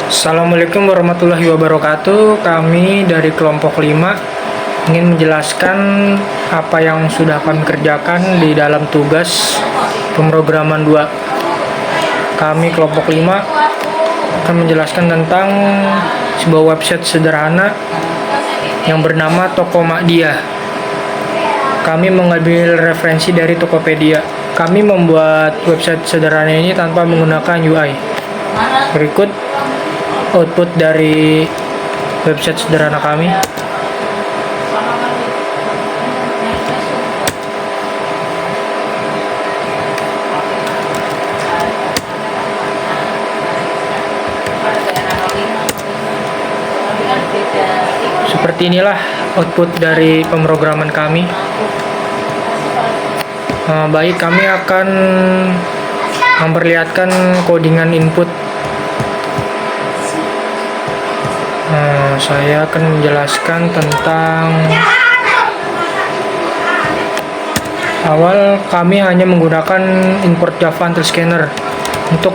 Assalamualaikum warahmatullahi wabarakatuh. Kami dari kelompok 5 ingin menjelaskan apa yang sudah kami kerjakan di dalam tugas pemrograman 2. Kami kelompok 5 akan menjelaskan tentang sebuah website sederhana yang bernama Tokopedia. Kami mengambil referensi dari Tokopedia. Kami membuat website sederhana ini tanpa menggunakan UI. Berikut output dari website sederhana kami. Seperti inilah output dari pemrograman kami. Baik, kami akan memperlihatkan codingan input. Saya akan menjelaskan tentang awal kami hanya menggunakan import Java Until Scanner untuk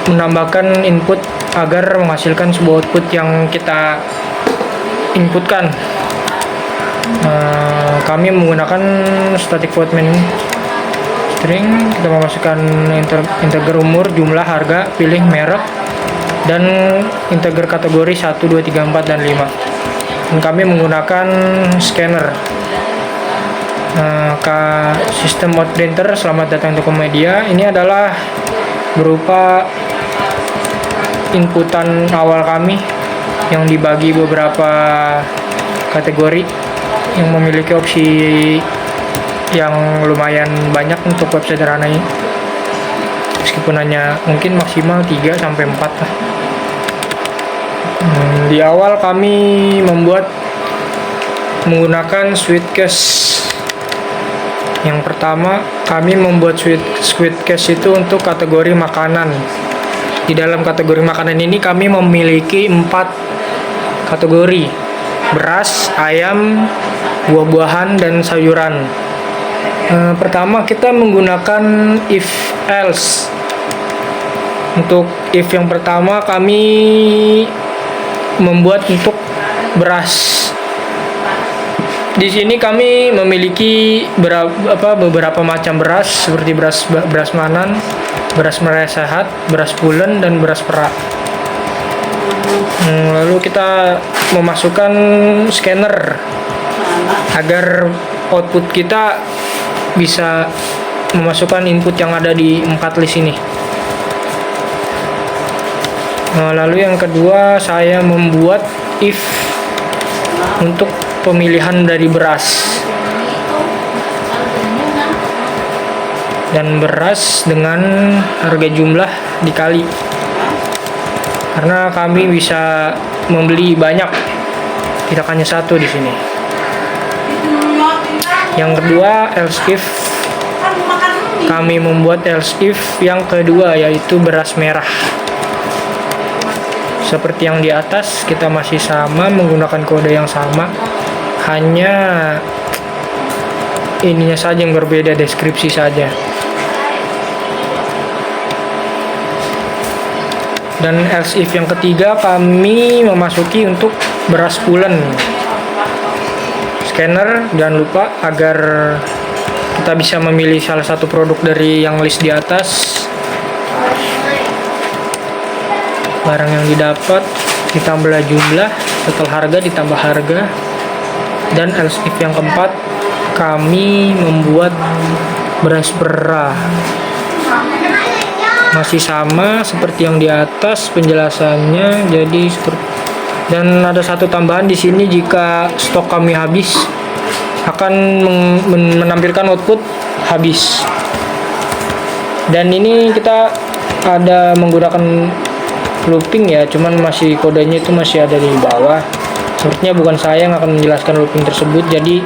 menambahkan input agar menghasilkan sebuah output yang kita inputkan. Kami menggunakan static void main string. Kita memasukkan integer umur, jumlah, harga, pilih merek, dan integer kategori 1, 2, 3, 4, dan 5. Dan kami menggunakan scanner. Sistem out printer, selamat datang di Tokopedia. Ini adalah berupa inputan awal kami yang dibagi beberapa kategori yang memiliki opsi yang lumayan banyak untuk web sederhana ini. Meskipun hanya mungkin maksimal 3-4 lah. Di awal kami membuat menggunakan switch case. Yang pertama, kami membuat switch case itu untuk kategori makanan. Di dalam kategori makanan ini kami memiliki 4 kategori: beras, ayam, buah-buahan, dan sayuran. Pertama, kita menggunakan if else. Untuk if yang pertama kami membuat untuk beras. Di sini kami memiliki beberapa macam beras, seperti beras manan, beras merah sehat, beras pulen, dan beras perak. Lalu kita memasukkan scanner agar output kita bisa memasukkan input yang ada di 4 list ini. Lalu yang kedua, saya membuat if untuk pemilihan dari beras. Dan beras dengan harga jumlah dikali. Karena kami bisa membeli banyak, tidak hanya satu di sini. Yang kedua, else if. Kami membuat else if yang kedua, yaitu beras merah. Seperti yang di atas, kita masih sama menggunakan kode yang sama, hanya ininya saja yang berbeda, deskripsi saja. Dan else if yang ketiga kami memasuki untuk beras pulen. Scanner, jangan lupa agar kita bisa memilih salah satu produk dari yang list di atas. Barang yang didapat ditambah jumlah, total harga ditambah harga. Dan else if yang keempat, kami membuat beras perah. Masih sama seperti yang di atas penjelasannya. Jadi dan ada satu tambahan di sini, jika stok kami habis akan menampilkan output habis. Dan ini kita ada menggunakan looping ya, cuman masih kodenya itu masih ada di bawah. Sepertinya bukan saya yang akan menjelaskan looping tersebut, jadi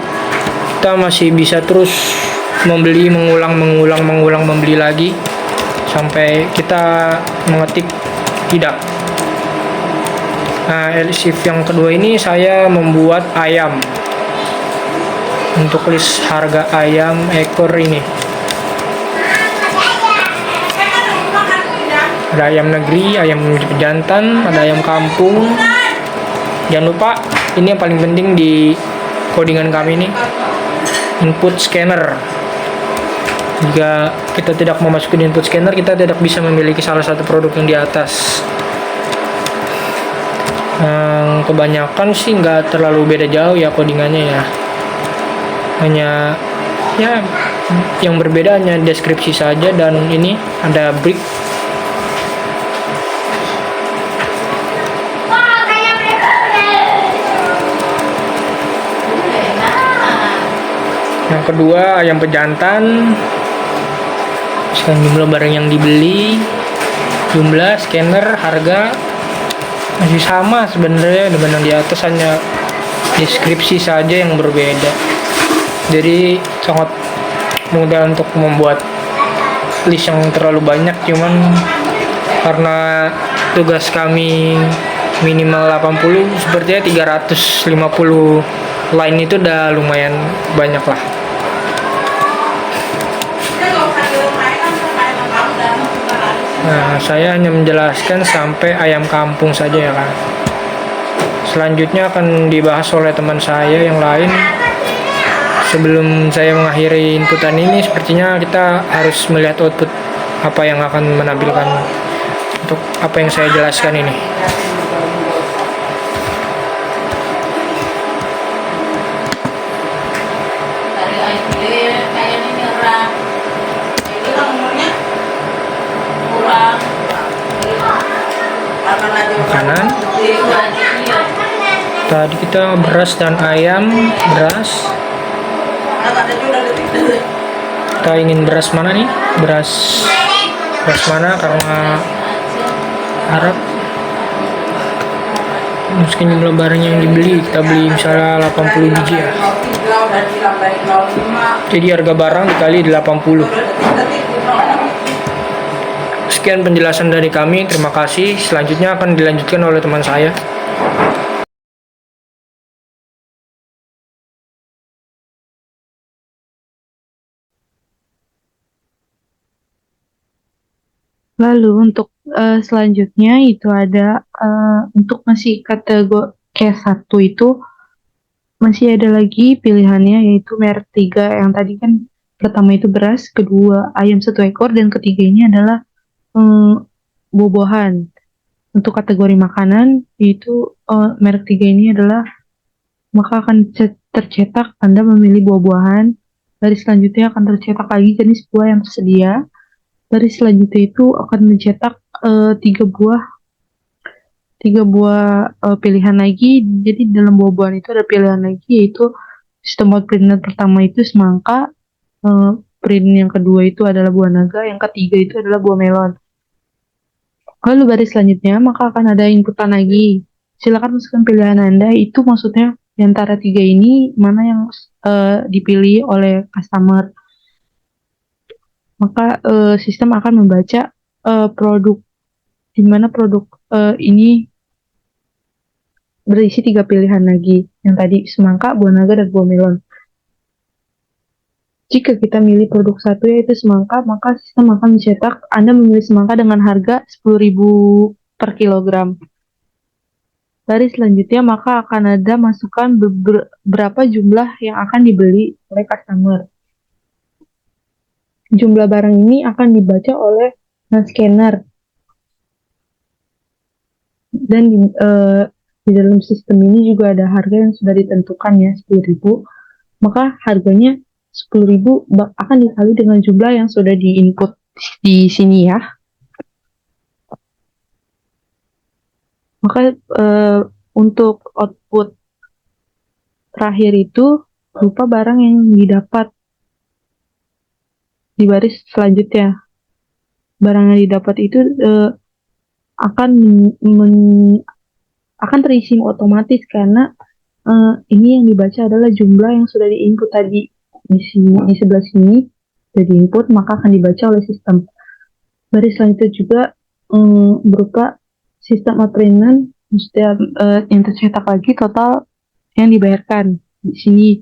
kita masih bisa terus membeli, membeli lagi sampai kita mengetik tidak. Else if yang kedua ini saya membuat ayam. Untuk list harga ayam ekor ini. Ada ayam negeri, ayam jantan, ada ayam kampung. Jangan lupa, ini yang paling penting di codingan kami ini, input scanner. Jika kita tidak memasuki input scanner, kita tidak bisa memiliki salah satu produk yang di atas. Kebanyakan sih nggak terlalu beda jauh ya codingannya ya. Hanya ya yang berbeda hanya deskripsi saja, dan ini ada brick. Yang kedua ayam pejantan. Sekarang jumlah barang yang dibeli, jumlah scanner, harga masih sama sebenarnya dengan yang di atas, hanya deskripsi saja yang berbeda. Jadi sangat mudah untuk membuat list yang terlalu banyak, cuman karena tugas kami minimal 80, sepertinya 350 line itu udah lumayan banyak lah. Nah, saya hanya menjelaskan sampai ayam kampung saja ya kan. Selanjutnya akan dibahas oleh teman saya yang lain. Sebelum saya mengakhiri inputan ini, sepertinya kita harus melihat output apa yang akan menampilkan untuk apa yang saya jelaskan ini. Makanan. Tadi kita beras dan ayam. Beras. Kita ingin beras mana nih? Beras mana, karena harap mungkin jumlah barang yang dibeli, kita beli misalnya 80 biji ya. Jadi harga barang dikali 80. Sekian penjelasan dari kami, terima kasih. Selanjutnya akan dilanjutkan oleh teman saya. Lalu untuk selanjutnya itu ada untuk masih kategori case 1 itu masih ada lagi pilihannya, yaitu merek 3. Yang tadi kan pertama itu beras, kedua ayam 1 ekor, dan ketiga ini adalah buah-buahan. Untuk kategori makanan itu merek 3 ini adalah, maka akan tercetak Anda memilih buah-buahan. Baris selanjutnya akan tercetak lagi jenis buah yang tersedia. Baris selanjutnya itu akan mencetak tiga buah pilihan lagi. Jadi dalam buah-buahan itu ada pilihan lagi, yaitu sistem printer pertama itu semangka, print yang kedua itu adalah buah naga, yang ketiga itu adalah buah melon. Lalu baris selanjutnya maka akan ada inputan lagi. Silakan masukkan pilihan Anda, itu maksudnya di antara 3 ini mana yang dipilih oleh customer. Maka sistem akan membaca produk, di mana produk ini berisi 3 pilihan lagi, yang tadi semangka, buah naga, dan buah melon. Jika kita milih produk 1 yaitu semangka, maka sistem akan mencetak Anda memilih semangka dengan harga 10.000 per kilogram. Baris selanjutnya maka akan ada masukan berapa jumlah yang akan dibeli oleh customer. Jumlah barang ini akan dibaca oleh scanner, dan di dalam sistem ini juga ada harga yang sudah ditentukan ya, 10.000. Maka harganya 10.000 akan dikali dengan jumlah yang sudah diinput di sini ya. Maka untuk output terakhir itu berupa barang yang didapat di baris selanjutnya. Barang yang didapat itu akan terisi otomatis, karena ini yang dibaca adalah jumlah yang sudah diinput tadi di sini, di sebelah sini sudah diinput, maka akan dibaca oleh sistem. Baris selanjutnya juga berupa sistem orderan, maksudnya yang tercetak lagi total yang dibayarkan. Di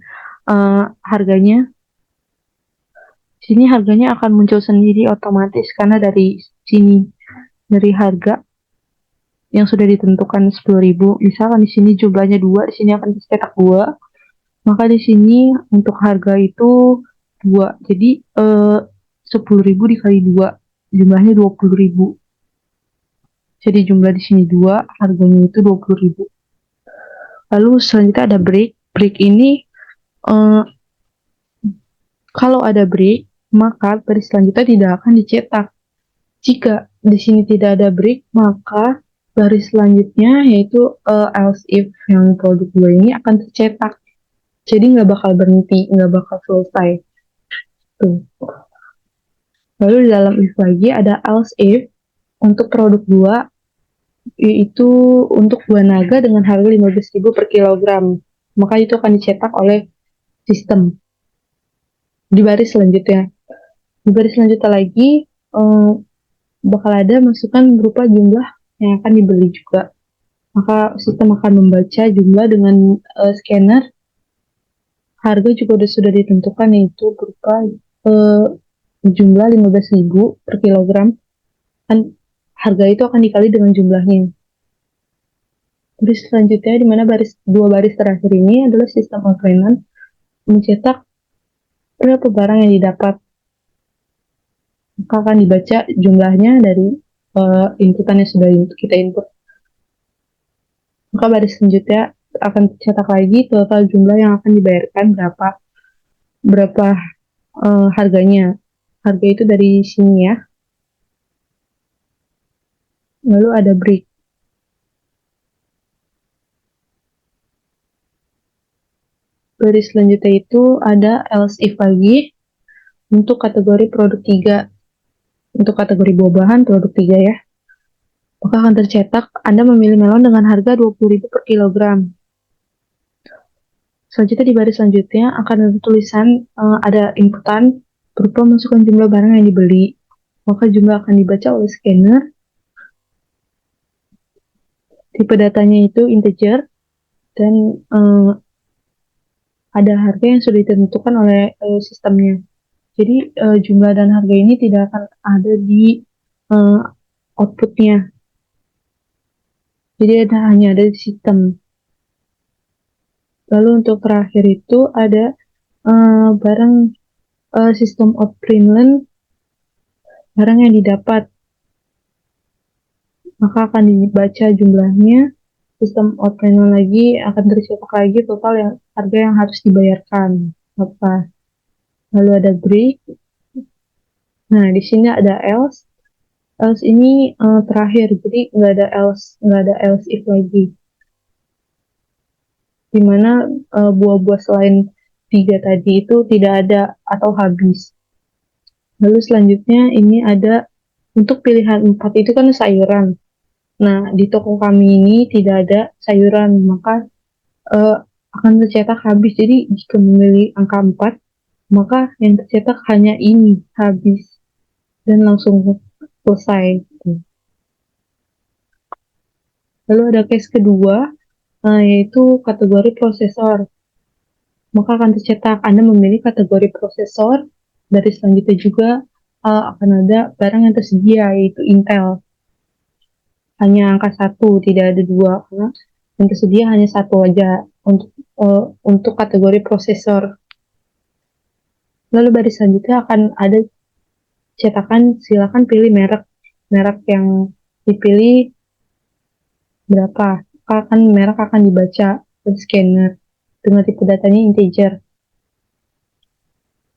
sini harganya akan muncul sendiri otomatis karena dari sini. dari harga yang sudah ditentukan 10.000. Misalkan di sini jumlahnya 2, di sini akan dicetak 2. Maka di sini untuk harga itu 2. Jadi 10.000 dikali 2, jumlahnya 20.000. Jadi jumlah di sini 2, harganya itu 20.000. Lalu selanjutnya ada break. Break ini eh, kalau ada break, maka baris selanjutnya tidak akan dicetak. Jika di sini tidak ada break, maka baris selanjutnya yaitu else if yang produk 2 ini akan tercetak. Jadi nggak bakal berhenti, nggak bakal selesai. Tuh. Lalu di dalam if lagi ada else if untuk produk 2, yaitu untuk buah naga dengan harga 15.000 per kilogram. Maka itu akan dicetak oleh sistem di baris selanjutnya. Di baris selanjutnya lagi bakal ada masukan berupa jumlah yang akan dibeli juga. Maka sistem akan membaca jumlah dengan scanner. Harga juga sudah ditentukan, yaitu berupa jumlah 15.000 per kilogram. Kan harga itu akan dikali dengan jumlahnya. Baris selanjutnya, di mana dua baris terakhir ini adalah sistem orderan mencetak berapa barang yang didapat. Maka akan dibaca jumlahnya dari inputan yang sudah kita input. Maka baris selanjutnya akan dicetak lagi total jumlah yang akan dibayarkan berapa harganya. Harga itu dari sini ya. Lalu ada break. Baris selanjutnya itu ada else if lagi untuk kategori produk 3. Untuk kategori buah-bahan produk 3 ya. Maka akan tercetak Anda memilih melon dengan harga 20.000 per kilogram. Selanjutnya di baris selanjutnya akan ada tulisan ada inputan berupa masukkan jumlah barang yang dibeli. Maka jumlah akan dibaca oleh scanner. Tipe datanya itu integer dan ada harga yang sudah ditentukan oleh sistemnya. Jadi jumlah dan harga ini tidak akan ada di outputnya. Jadi hanya ada di sistem. Lalu untuk terakhir itu ada barang sistem of Greenland, barang yang didapat. Maka akan dibaca jumlahnya. Sistem of Greenland lagi akan tercetak lagi total yang harga yang harus dibayarkan. Apa? Lalu ada break. Nah, di sini ada else. Else ini terakhir, jadi nggak ada else if lagi. Dimana buah-buah selain 3 tadi itu tidak ada atau habis. Lalu selanjutnya ini ada untuk pilihan 4 itu kan sayuran. Nah, di toko kami ini tidak ada sayuran, maka akan tercetak habis. Jadi jika memilih angka 4, maka yang tercetak hanya ini, habis. Dan langsung selesai. Lalu ada case kedua, yaitu kategori prosesor. Maka akan tercetak Anda memilih kategori prosesor. Dari selanjutnya juga akan ada barang yang tersedia, yaitu Intel. Hanya angka 1, tidak ada 2. Karena yang tersedia hanya 1 aja untuk kategori prosesor. Lalu baris selanjutnya akan ada cetakan, silakan pilih merek yang dipilih berapa. Merek akan dibaca oleh scanner dengan tipe datanya integer.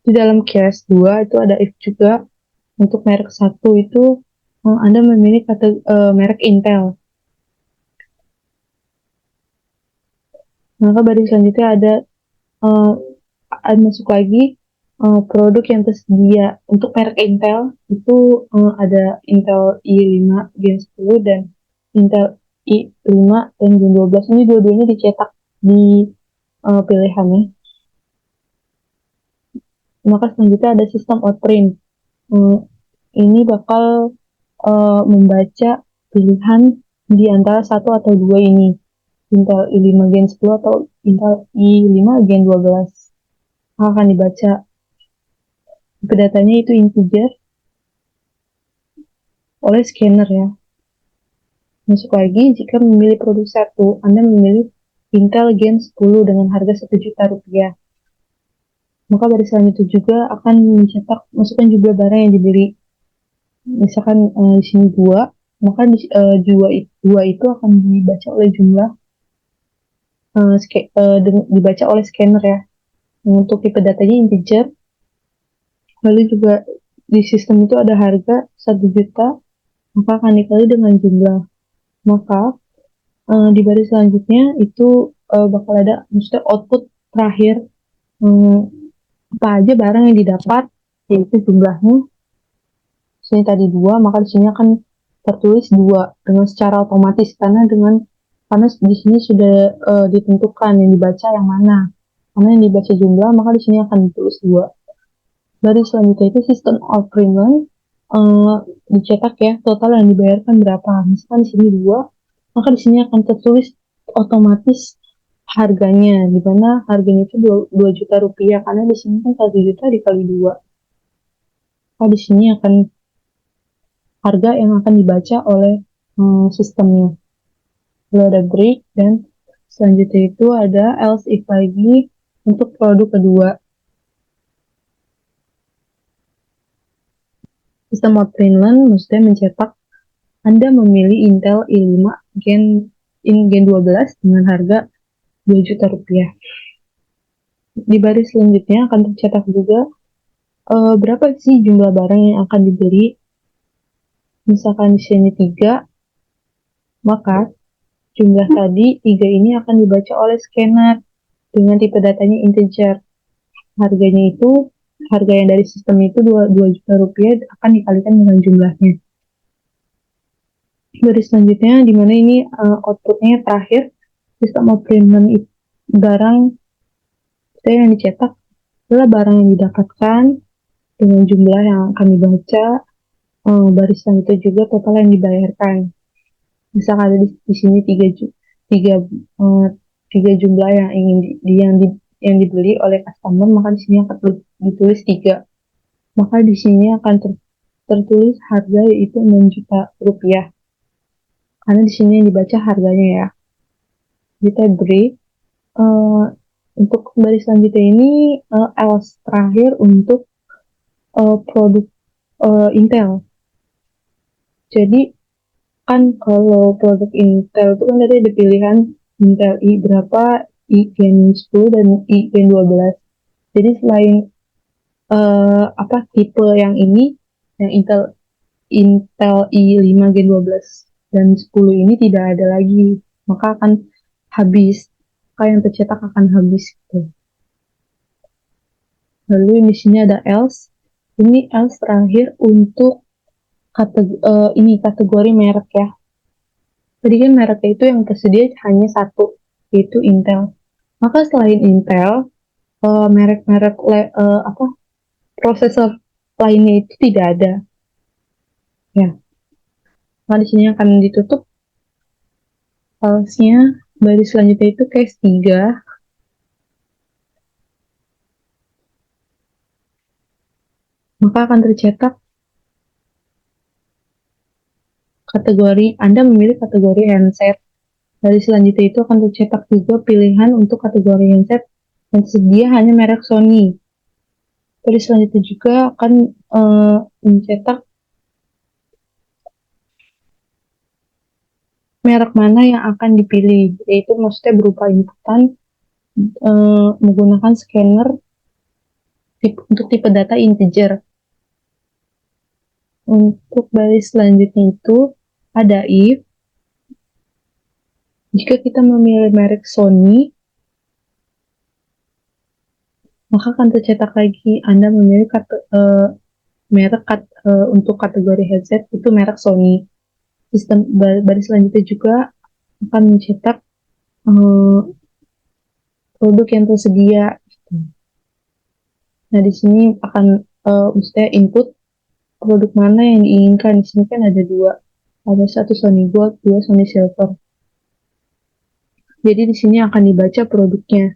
Di dalam case 2 itu ada if juga. Untuk merek 1 itu Anda memilih merek Intel. Maka baris selanjutnya ada masuk lagi produk yang tersedia. Untuk merek Intel itu ada Intel i5 Gen 10 dan Intel i5 dan Gen 12. Ini dua-duanya dicetak di pilihannya. Maka selanjutnya ada sistem outprint. Ini bakal membaca pilihan di antara 1 atau 2 ini. Intel i5 Gen 10 atau Intel i5 Gen 12. Akan dibaca. Datanya itu integer oleh scanner ya. Masuk lagi, jika memilih produk satu, Anda memilih Intel Gen 10 dengan harga 1 juta rupiah. Maka pada selanjutnya juga akan mencetak, masukkan jumlah barang yang dibeli. Misalkan di sini 2, maka dua itu akan dibaca oleh jumlah, dibaca oleh scanner ya. Untuk tipe datanya integer, lalu juga di sistem itu ada harga 1 juta, maka akan dikali dengan jumlah. Maka di baris selanjutnya itu bakal ada maksudnya output terakhir, apa aja barang yang didapat, yaitu jumlahnya. Sini tadi 2, maka di sini akan tertulis 2 dengan secara otomatis karena di sini sudah ditentukan yang dibaca yang mana. Karena yang dibaca jumlah, maka di sini akan ditulis 2. Baris selanjutnya itu system of payment, dicetak ya total yang dibayarkan berapa. Misalkan di sini 2, maka di sini akan tertulis otomatis harganya, di mana harganya itu 2 juta rupiah karena di sini kan 1 juta dikali 2. Maka di sini akan harga yang akan dibaca oleh sistemnya. Lalu ada break, dan selanjutnya itu ada else if lagi untuk produk kedua. Sistem Outprintland maksudnya mencetak, Anda memilih Intel i5 Gen 12 dengan harga 2 juta rupiah. Di baris selanjutnya akan tercetak juga berapa sih jumlah barang yang akan dibeli. Misalkan di sini 3, maka jumlah tadi 3 ini akan dibaca oleh scanner dengan tipe datanya integer. Harganya itu, harga yang dari sistem itu 2 juta rupiah akan dikalikan dengan jumlahnya. Baris selanjutnya, di mana ini outputnya terakhir, sistem outputment barang yang dicetak adalah barang yang didapatkan dengan jumlah yang akan dibaca. Baris selanjutnya juga total yang dibayarkan. Misalkan ada di sini 3 jumlah yang dibeli oleh customer, maka di sini akan ditulis 3. Maka di sini akan tertulis harga yaitu 6 juta rupiah. Karena di sini yang dibaca harganya ya. Kita break. Untuk baris selanjutnya ini else terakhir untuk produk Intel. Jadi kan kalau produk Intel itu kan tadi ada pilihan Intel i berapa, i Gen 10 dan i Gen 12. Jadi selain tipe yang ini, yang Intel i5 Gen 12 dan 10 ini tidak ada lagi, maka akan habis, maka yang tercetak akan habis gitu. Lalu di sini ada else. Ini else terakhir untuk kategori merek ya. Tadi kan mereknya itu yang tersedia hanya satu, yaitu Intel. Maka selain Intel, merek-merek prosesor lainnya itu tidak ada. Ya. Nah, di sini akan ditutup else-nya. Baris selanjutnya itu case 3. Maka akan tercetak kategori, Anda memilih kategori handset. Dari selanjutnya itu akan tercetak juga pilihan untuk kategori handset yang tersedia hanya merek Sony. Dari selanjutnya juga akan mencetak merek mana yang akan dipilih, yaitu maksudnya berupa inputan menggunakan scanner untuk tipe data integer. Untuk baris selanjutnya itu ada if. Jika kita memilih merek Sony, maka akan tercetak lagi Anda memilih merek untuk kategori headset itu merek Sony. Sistem baris selanjutnya juga akan mencetak produk yang tersedia. Nah, di sini akan maksudnya input produk mana yang diinginkan. Di sini kan ada 2. Ada 1 Sony Gold, 2 Sony Silver. Jadi di sini akan dibaca produknya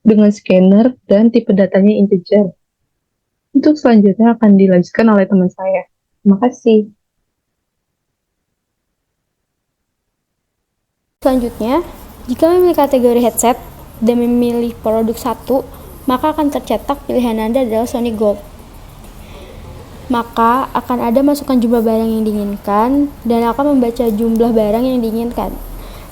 dengan scanner dan tipe datanya integer. Untuk selanjutnya akan dilanjutkan oleh teman saya. Terima kasih. Selanjutnya, jika memilih kategori headset dan memilih produk satu, maka akan tercetak pilihan Anda adalah Sony Gold. Maka akan ada masukan jumlah barang yang diinginkan dan akan membaca jumlah barang yang diinginkan.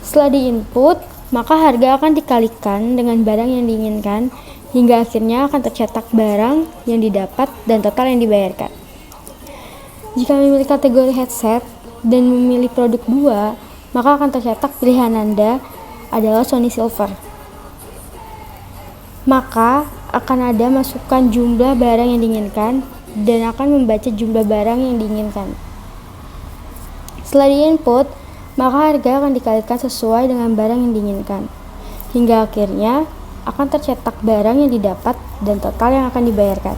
Setelah diinput, maka harga akan dikalikan dengan barang yang diinginkan hingga akhirnya akan tercetak barang yang didapat dan total yang dibayarkan. Jika memilih kategori headset dan memilih produk 2, maka akan tercetak pilihan Anda adalah Sony Silver. Maka akan ada masukan jumlah barang yang diinginkan dan akan membaca jumlah barang yang diinginkan. Setelah diinput, maka harga akan dikalikan sesuai dengan barang yang diinginkan. Hingga akhirnya akan tercetak barang yang didapat dan total yang akan dibayarkan.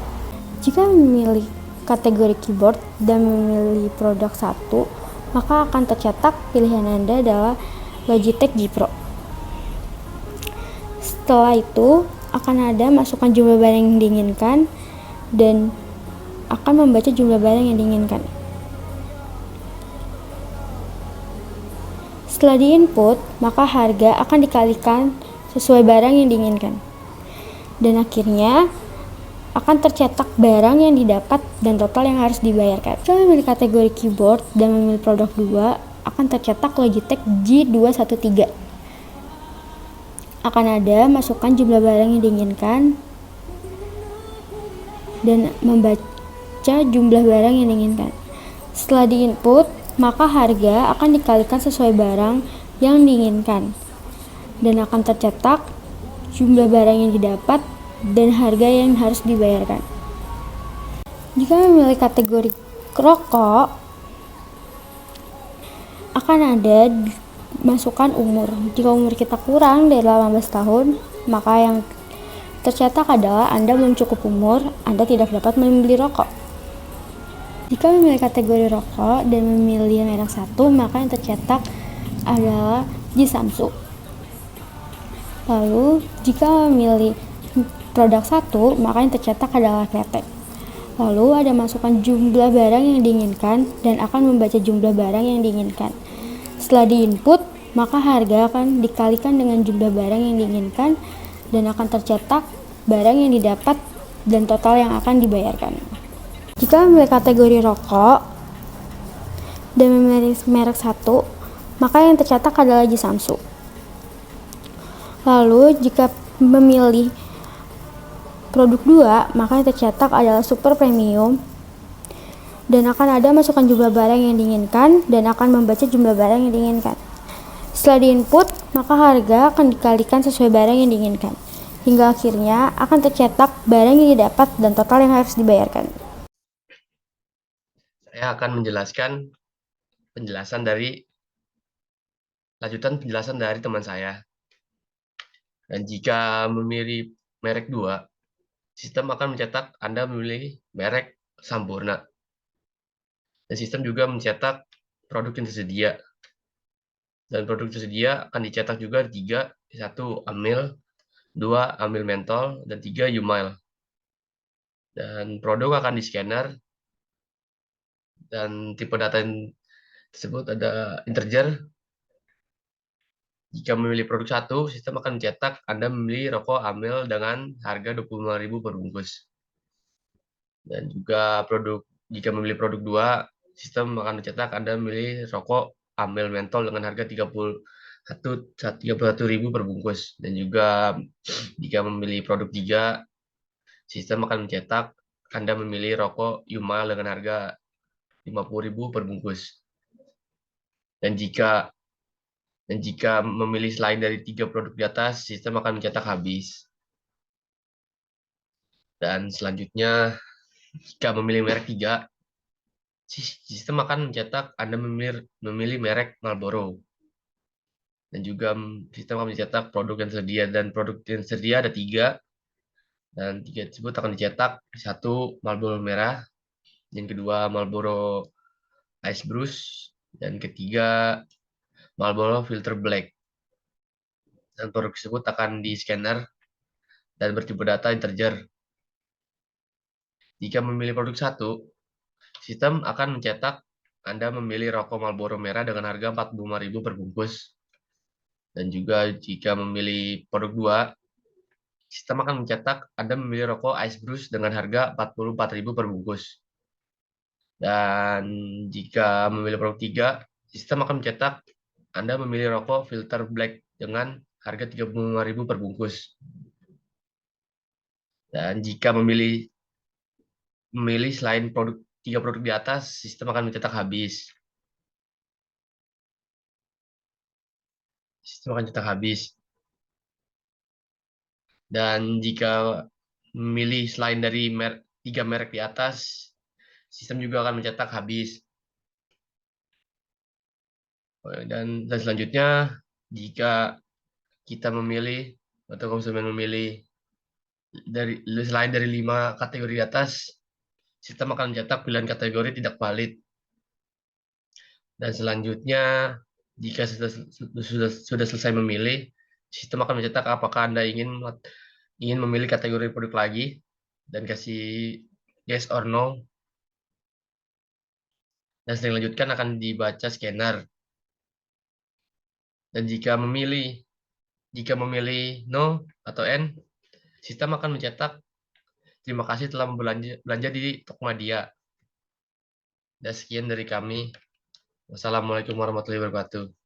Jika memilih kategori keyboard dan memilih produk satu, maka akan tercetak pilihan Anda adalah Logitech G Pro. Setelah itu, akan ada masukan jumlah barang yang diinginkan dan akan membaca jumlah barang yang diinginkan. Setelah diinput, maka harga akan dikalikan sesuai barang yang diinginkan. Dan akhirnya akan tercetak barang yang didapat dan total yang harus dibayarkan. Jika memilih kategori keyboard dan memilih produk 2, akan tercetak Logitech G213. Akan ada masukan jumlah barang yang diinginkan dan membaca jumlah barang yang diinginkan. Setelah diinput, maka harga akan dikalikan sesuai barang yang diinginkan dan akan tercetak jumlah barang yang didapat dan harga yang harus dibayarkan. Jika memilih kategori rokok, akan ada masukan umur. Jika umur kita kurang dari 18 tahun, maka yang tercetak adalah Anda belum cukup umur, Anda tidak dapat membeli rokok. Jika memilih kategori rokok dan memilih merek satu, maka yang tercetak adalah G Samsu. Lalu, jika memilih produk satu, maka yang tercetak adalah Kretek. Lalu ada masukan jumlah barang yang diinginkan dan akan membaca jumlah barang yang diinginkan. Setelah diinput, maka harga akan dikalikan dengan jumlah barang yang diinginkan dan akan tercetak barang yang didapat dan total yang akan dibayarkan. Jika memilih kategori rokok dan memilih merek satu, maka yang tercetak adalah G Samsu. Lalu jika memilih produk 2, maka yang tercetak adalah Super Premium dan akan ada masukan jumlah barang yang diinginkan dan akan membaca jumlah barang yang diinginkan. Setelah diinput, maka harga akan dikalikan sesuai barang yang diinginkan. Hingga akhirnya akan tercetak barang yang didapat dan total yang harus dibayarkan. Saya akan menjelaskan lanjutan penjelasan dari teman saya. Dan jika memilih merek 2, sistem akan mencetak Anda memilih merek Sampurna. Dan sistem juga mencetak produk yang tersedia. Dan produk tersedia akan dicetak juga 3, 1 Amil, 2 Amil Mentol, dan 3 Umail. Dan produk akan di-scanner dan tipe data yang tersebut ada integer. Jika memilih produk satu, sistem akan mencetak Anda memilih rokok Amil dengan harga 25.000 per bungkus. Dan juga jika memilih produk 2, sistem akan mencetak Anda memilih rokok Amil Mentol dengan harga 31.000 per bungkus. Dan juga jika memilih produk 3, sistem akan mencetak Anda memilih rokok Umail dengan harga 50.000 per bungkus. Dan jika memilih selain dari 3 produk di atas, sistem akan mencetak habis. Dan selanjutnya, jika memilih merek 3, sistem akan mencetak Anda memilih merek Marlboro. Dan juga sistem akan mencetak produk yang tersedia. Dan produk yang tersedia ada 3. Dan 3 tersebut akan dicetak. 1 Marlboro merah, yang kedua Marlboro Ice Bruce, dan ketiga Marlboro Filter Black. Dan produk tersebut akan di-scanner dan bertipe data integer. Jika memilih produk satu, sistem akan mencetak Anda memilih rokok Marlboro merah dengan harga 45.000 per bungkus. Dan juga jika memilih produk 2, sistem akan mencetak Anda memilih rokok Ice Bruce dengan harga 44.000 per bungkus. Dan jika memilih produk 3, sistem akan mencetak Anda memilih rokok Filter Black dengan harga 35.000 per bungkus. Dan jika memilih selain tiga produk di atas, sistem akan mencetak habis. Sistem akan mencetak habis. Dan jika memilih selain dari tiga merek di atas, sistem juga akan mencetak habis. Dan selanjutnya, jika kita memilih atau konsumen memilih selain dari 5 kategori di atas, sistem akan mencetak pilihan kategori tidak valid. Dan selanjutnya, jika sudah selesai memilih, sistem akan mencetak apakah Anda ingin memilih kategori produk lagi dan kasih yes or no. Dan selanjutnya akan dibaca scanner. Dan jika memilih no atau N, sistem akan mencetak terima kasih telah belanja di Tokopedia. Dan sekian dari kami. Wassalamualaikum warahmatullahi wabarakatuh.